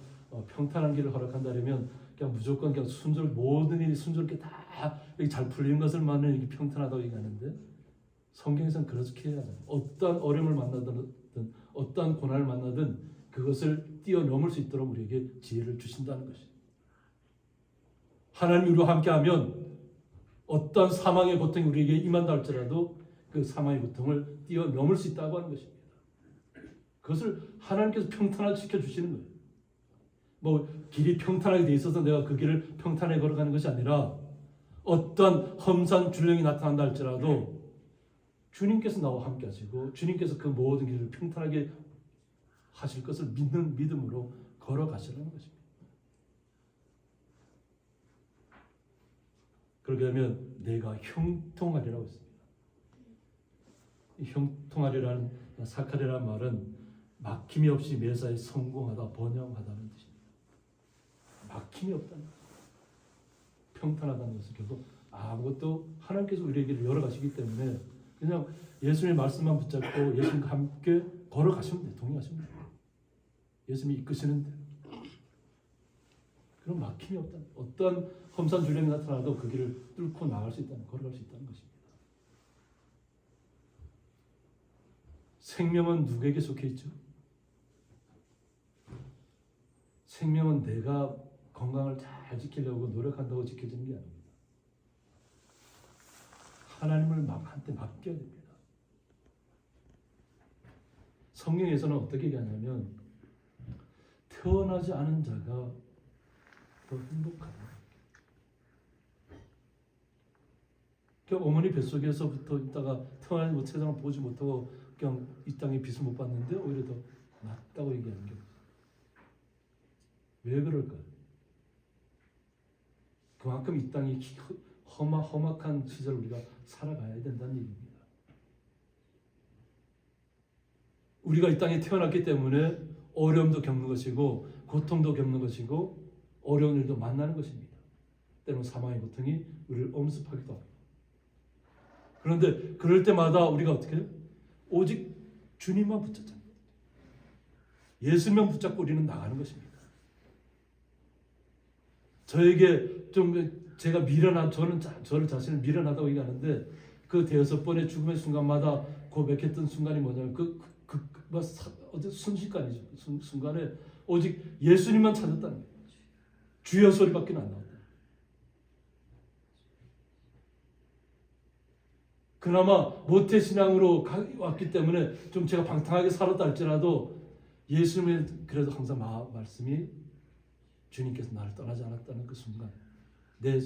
평탄한 길을 허락한다면 그냥 무조건 그냥 모든 일이 순조롭게 다 잘 풀리는 것을만은 이게 평탄하다고 얘기하는데 성경에서는 그렇게 해야 하잖아요. 어떠한 어려움을 만나든 어떠한 고난을 만나든 그것을 뛰어넘을 수 있도록 우리에게 지혜를 주신다는 것이에요. 하나님 우리와 함께하면 어떠한 사망의 고통이 우리에게 임한다 할지라도 그 사망의 고통을 뛰어넘을 수 있다고 하는 것입니다. 그것을 하나님께서 평탄하게 지켜주시는 거예요. 뭐 길이 평탄하게 돼 있어서 내가 그 길을 평탄하게 걸어가는 것이 아니라 어떤 험산 줄령이 나타난다 할지라도 주님께서 나와 함께 하시고 주님께서 그 모든 길을 평탄하게 하실 것을 믿는 믿음으로 걸어가시라는 것입니다. 그렇게 되면 내가 형통하리라고 했습니다. 이 형통하리라는 사카리라는 말은 막힘이 없이 매사에 성공하다, 번영하다는 뜻입니다. 막힘이 없다는 것입니다. 평탄하다는 것은 결국 아무것도 하나님께서 우리에게 열어가시기 때문에 그냥 예수님의 말씀만 붙잡고 예수님과 함께 걸어가시면 돼요. 동행하시면 돼요. 예수님이 이끄시는 대로. 그런 막힘이 없다는, 어떤 험산 줄령이 나타나도 그 길을 뚫고 나갈 수 있다는, 걸어갈 수 있다는 것입니다. 생명은 누구에게 속해 있죠? 생명은 내가 건강을 잘 지키려고 노력한다고 지켜지는 게 아닙니다. 하나님을 한테 맡겨야 됩니다. 성경에서는 어떻게 얘기하냐면 태어나지 않은 자가 더 행복하다. 어머니 뱃속에서부터 있다가 태어나지 세상을 보지 못하고 그냥 이 땅에 빛을 못 봤는데 오히려 더 낫다고 얘기하는 게 왜 그럴까요? 그만큼 이 땅이 험악한 시절을 우리가 살아가야 된다는 얘기입니다. 우리가 이 땅에 태어났기 때문에 어려움도 겪는 것이고 고통도 겪는 것이고 어려운 일도 만나는 것입니다. 때로는 사망의 고통이 우리를 엄습하기도 합니다. 그런데 그럴 때마다 우리가 어떻게 해요? 오직 주님만 붙잡잖아요. 예수님만 붙잡고 우리는 나가는 것입니다. 저에게 좀 제가 저를 자신을 미련하다고 얘기하는데 그 대여섯 번의 죽음의 순간마다 고백했던 순간이 뭐냐면 어제 순식간이죠. 순간에 오직 예수님만 찾았다는 거예요. 주여 소리밖에 안 나왔다. 그나마 모태신앙으로 왔기 때문에 좀 제가 방탕하게 살았다 할지라도 예수님의 그래도 항상 말씀이 주님께서 나를 떠나지 않았다는 그 순간, 내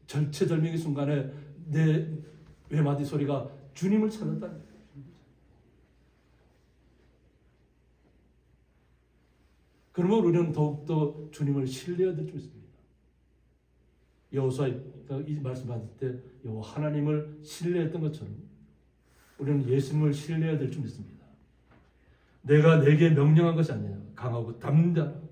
절체절명의 순간에 내 외마디 소리가 주님을 찾았다는 거예요. 그러면 우리는 더욱더 주님을 신뢰해야 될 줄 있습니다. 여호수아 이 말씀 받을 때 여호와 하나님을 신뢰했던 것처럼 우리는 예수님을 신뢰해야 될 줄 믿습니다. 내가 내게 명령한 것이 아니냐. 강하고 담대하라.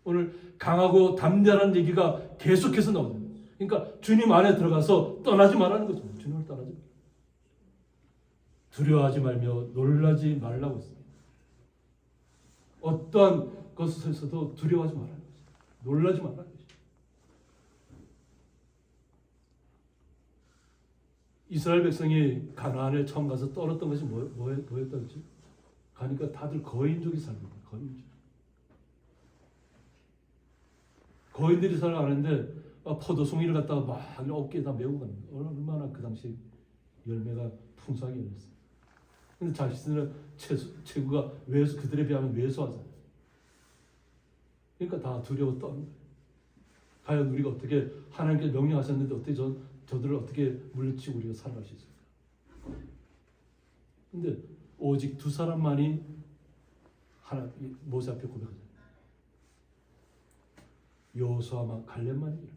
오늘 강하고 담대하라는 얘기가 계속해서 나옵니다. 그러니까 주님 안에 들어가서 떠나지 말라는 거죠. 주님을 떠나지 말라. 두려워하지 말며 놀라지 말라고 했습니다. 어떠한 것에서도 두려워하지 말라는 거죠. 놀라지 말라는 거죠. 이스라엘 백성이 가나안에 처음 가서 떨었던 것이 뭐였다 그랬죠? 가니까 다들 거인족이 살고 있다. 거인족. 거인들이 살아가는데 포도송이를 갖다가 막 어깨에다 메고 가는 거예요. 얼마나 그 당시 열매가 풍성하게 열렸어요. 근데 자신들은 체구가 그들에 비하면 왜소하잖아요. 그러니까 다 두려워 떠는 거예요. 과연 우리가 어떻게 하나님께 명령하셨는데 어떻게 저들을 어떻게 물리치고 우리가 살아갈 수 있을까? 근데 오직 두 사람만이 모세 앞에 고백하잖아요. 여호수아와 갈렙만이.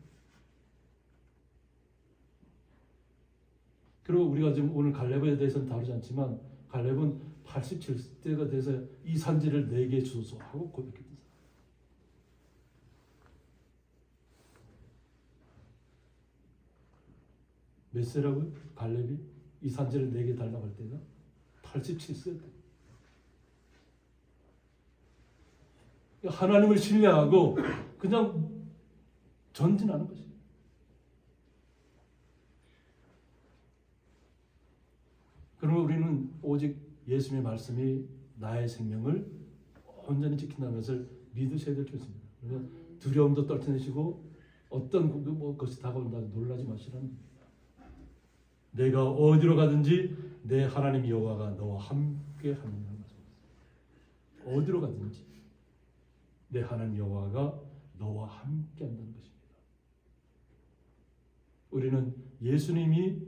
그리고 우리가 지금 오늘 갈렙에 대해서는 다루지 않지만 갈렙은 87세가 돼서 이 산지를 내게 주소서 하고 고백했습니다. 몇 세라고요? 갈렙이 이 산지를 내게 달라고 할 때가 87세 때. 하나님을 신뢰하고 그냥 전진하는 것이에요. 그러면 우리는 오직 예수님의 말씀이 나의 생명을 온전히 지킨다는 것을 믿으셔야 될 줄 있습니다. 그러면 두려움도 떨쳐내시고 어떤 것이 다가온다 놀라지 마시라는 겁니다. 내가 어디로 가든지 내 하나님 여호와가 너와 함께 하느냐는 말씀입니다. 어디로 가든지 내 하나님 여호와가 너와 함께 한다는 것입니다. 우리는 예수님이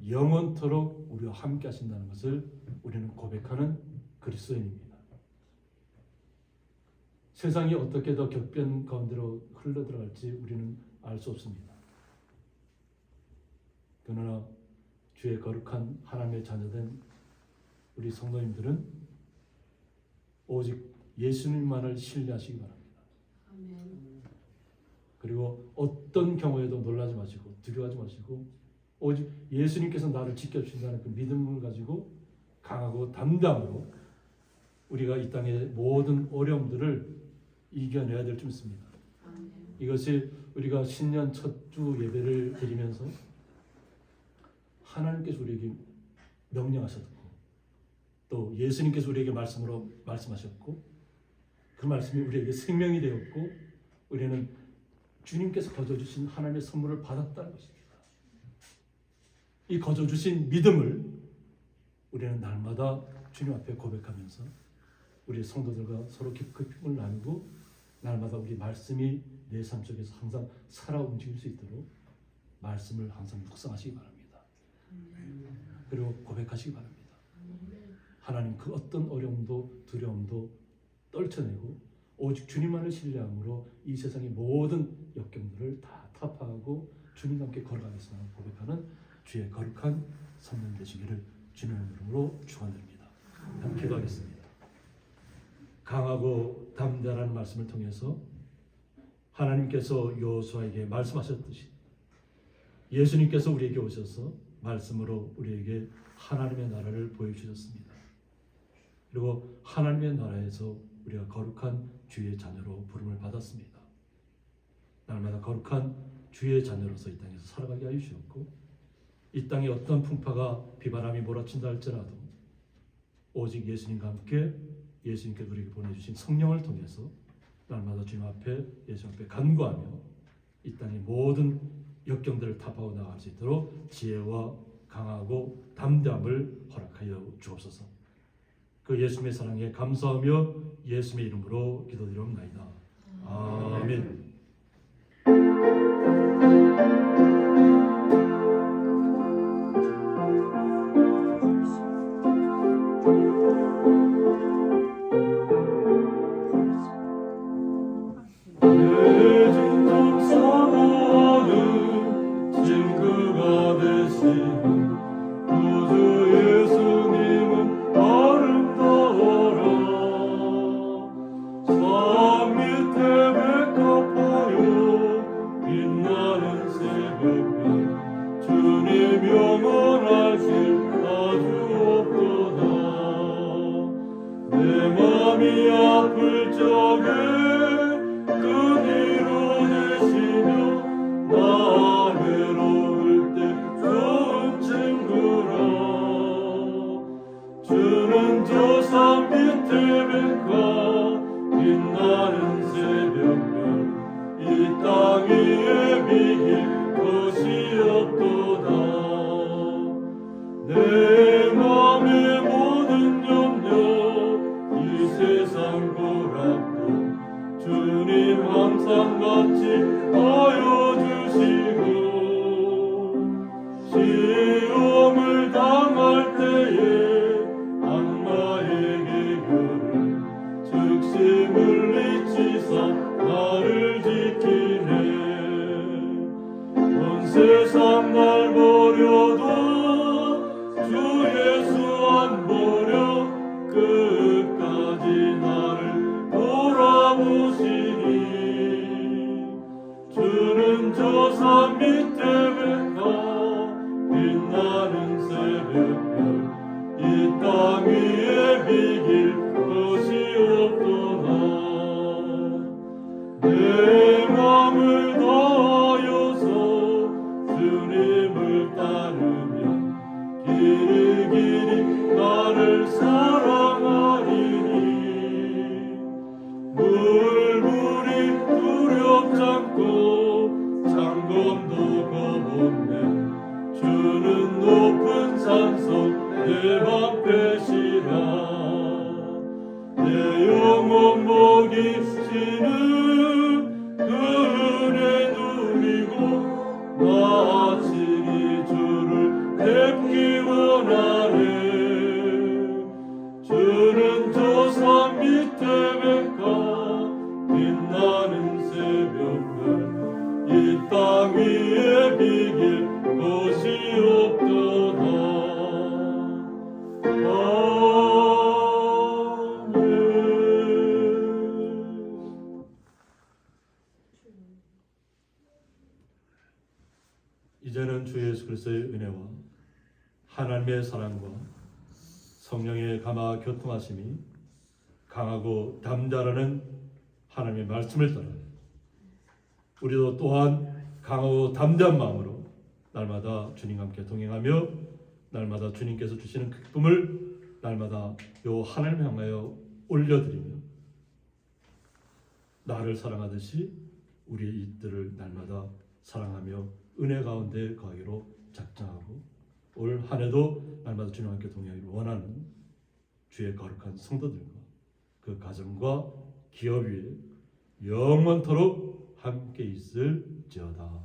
영원토록 우리와 함께 하신다는 것을 우리는 고백하는 그리스도인입니다. 세상이 어떻게 더 격변 가운데로 흘러들어갈지 우리는 알 수 없습니다. 그러나 주의 거룩한 하나님의 자녀된 우리 성도님들은 오직 예수님만을 신뢰하시기 바랍니다. 아멘. 그리고 어떤 경우에도 놀라지 마시고 두려워하지 마시고 오직 예수님께서 나를 지켜주신다는 그 믿음을 가지고 강하고 담대함으로 우리가 이 땅의 모든 어려움들을 이겨내야 될 줄 믿습니다. 아멘. 이것이 우리가 신년 첫 주 예배를 드리면서 하나님께서 우리에게 명령하셨고 또 예수님께서 우리에게 말씀으로 말씀하셨고 그 말씀이 우리에게 생명이 되었고 우리는 주님께서 거저주신 하나님의 선물을 받았다는 것입니다. 이 거저주신 믿음을 우리는 날마다 주님 앞에 고백하면서 우리 성도들과 서로 깊은 힘을 나누고 날마다 우리 말씀이 내 삶 속에서 항상 살아 움직일 수 있도록 말씀을 항상 묵상하시기 바랍니다. 그리고 고백하시기 바랍니다. 하나님 그 어떤 어려움도 두려움도 떨쳐내고 오직 주님만을 신뢰함으로 이 세상의 모든 역경들을 다 타파하고 주님과 함께 걸어가겠습니다. 고백하는 주의 거룩한 성령 되시기를 주님의 이름으로 축원드립니다. 함께 기도하겠습니다. 강하고 담대한 말씀을 통해서 하나님께서 여호수아에게 말씀하셨듯이 예수님께서 우리에게 오셔서 말씀으로 우리에게 하나님의 나라를 보여주셨습니다. 그리고 하나님의 나라에서 우리가 거룩한 주의 자녀로 부름을 받았습니다. 날마다 거룩한 주의 자녀로서 이 땅에서 살아가게 하여 주셨고 이 땅에 어떤 풍파가 비바람이 몰아친다 할지라도 오직 예수님과 함께 예수님께서 우리에게 보내주신 성령을 통해서 날마다 주님 앞에 예수님 앞에 간구하며 이 땅의 모든 역경들을 타파하고 나갈 수 있도록 지혜와 강하고 담대함을 허락하여 주옵소서. 그 예수님의 사랑에 감사하며 예수님의 이름으로 기도드리옵나이다. 아멘. 주는 저 산 밑에 뵐까 빛나는 새벽별 이 땅 위에 비길 것이 없도다. 내 맘의 모든 염려 이 세상 고락도 주님 항상 같이 하여 주시 그리스도의 은혜와 하나님의 사랑과 성령의 감화 교통하심이 강하고 담대하라는 하나님의 말씀을 따라 우리도 또한 강하고 담대한 마음으로 날마다 주님과 함께 동행하며 날마다 주님께서 주시는 그 기쁨을 날마다 요 하나님 향하여 올려드리며 나를 사랑하듯이 우리의 이들을 날마다 사랑하며 은혜 가운데 거하기로 작정하고 올 한 해도 날마다 주님과 함께 동행하기를 원하는 주의 거룩한 성도들과 그 가정과 기업 위에 영원토록 함께 있을지어다.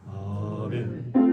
아멘.